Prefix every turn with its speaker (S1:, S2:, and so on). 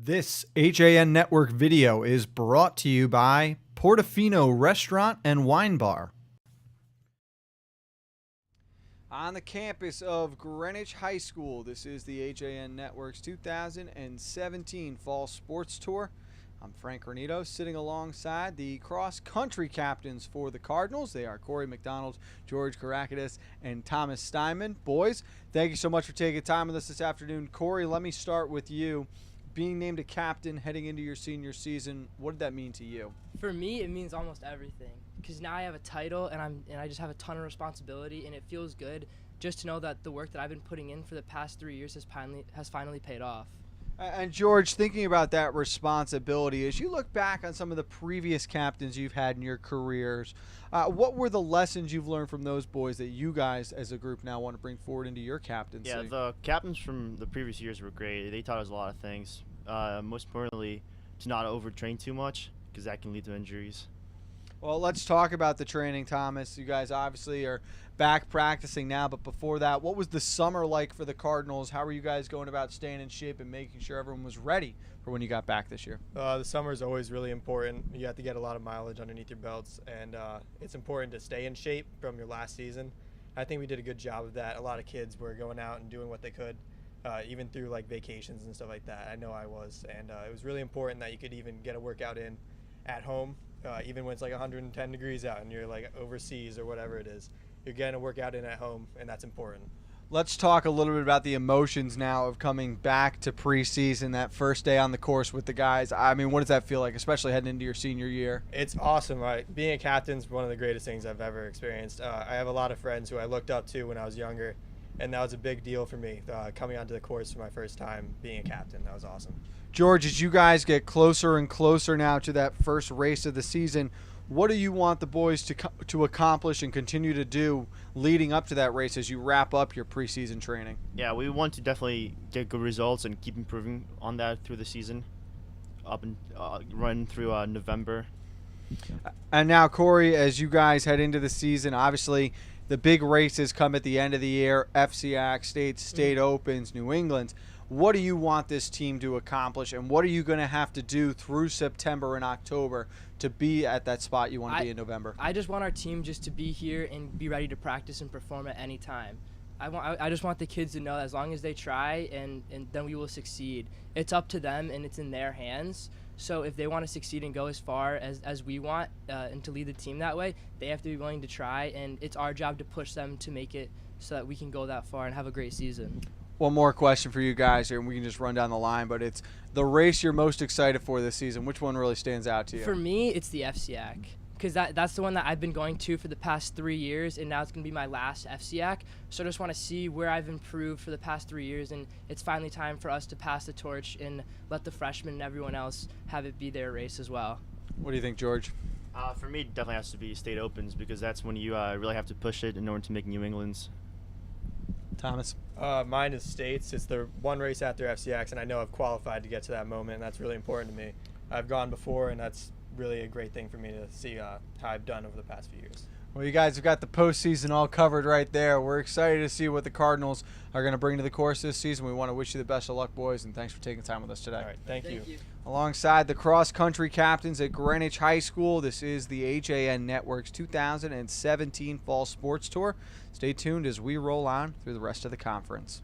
S1: This HAN Network video is brought to you by Portofino Restaurant and Wine Bar. On the campus of Greenwich High School, this is the HAN Network's 2017 Fall Sports Tour. I'm Frank Renito, sitting alongside the cross-country captains for the Cardinals. They are Corey McDonald, George Karakadas, and Thomas Steinman. Boys, thank you so much for taking time with us this afternoon. Corey, let me start with you. Being named a captain heading into your senior season, what did that mean to you?
S2: For me, it means almost everything, because now I have a title and I just have a ton of responsibility, and it feels good just to know that the work that I've been putting in for the past 3 years has finally paid off.
S1: And George, thinking about that responsibility, as you look back on some of the previous captains you've had in your careers, what were the lessons you've learned from those boys that you guys as a group now want to bring forward into your captaincy?
S3: Yeah, the captains from the previous years were great. They taught us a lot of things. Most importantly, to not overtrain too much, because that can lead to injuries.
S1: Well, let's talk about the training, Thomas. You guys obviously are back practicing now, but before that, what was the summer like for the Cardinals? How were you guys going about staying in shape and making sure everyone was ready for when you got back this year?
S4: The summer is always really important. You have to get a lot of mileage underneath your belts, and it's important to stay in shape from your last season. I think we did a good job of that. A lot of kids were going out and doing what they could, even through like vacations and stuff like that. I know I was, and it was really important that you could even get a workout in at home, even when it's like 110 degrees out and you're like overseas or whatever it is. You're getting a workout in at home, and that's important.
S1: Let's talk a little bit about the emotions now of coming back to preseason, that first day on the course with the guys. I mean, what does that feel like, especially heading into your senior year?
S4: It's awesome. Being a captain is one of the greatest things I've ever experienced. I have a lot of friends who I looked up to when I was younger, and that was a big deal for me, coming onto the course for my first time being a captain. That was awesome.
S1: George, as you guys get closer and closer now to that first race of the season, what do you want the boys to accomplish and continue to do leading up to that race as you wrap up your preseason training?
S3: Yeah, we want to definitely get good results and keep improving on that through the season, up and run through November.
S1: And now, Corey, as you guys head into the season, obviously the big races come at the end of the year, FCIAC State Opens, New England. What do you want this team to accomplish, and what are you going to have to do through September and October to be at that spot you want to be in November?
S2: I just want our team just to be here and be ready to practice and perform at any time. I just want the kids to know as long as they try, and then we will succeed. It's up to them, and it's in their hands. So if they want to succeed and go as far as we want and to lead the team that way, they have to be willing to try, and it's our job to push them to make it so that we can go that far and have a great season.
S1: One more question for you guys here, and we can just run down the line, but it's the race you're most excited for this season. Which one really stands out to you?
S2: For me, it's the FCIAC, because that's the one that I've been going to for the past 3 years, and now it's going to be my last FCIAC. So I just want to see where I've improved for the past 3 years, and it's finally time for us to pass the torch and let the freshmen and everyone else have it be their race as well.
S1: What do you think, George?
S3: For me, it definitely has to be State Opens, because that's when you really have to push it in order to make New England's.
S1: Thomas?
S4: Mine is States. It's the one race after FCX, and I know I've qualified to get to that moment, and that's really important to me. I've gone before, and that's really a great thing for me to see how I've done over the past few years.
S1: Well, you guys have got the postseason all covered right there. We're excited to see what the Cardinals are going to bring to the course this season. We want to wish you the best of luck, boys, and thanks for taking time with us today.
S4: All right, thank you.
S1: Alongside the cross-country captains at Greenwich High School, this is the HAN Network's 2017 Fall Sports Tour. Stay tuned as we roll on through the rest of the conference.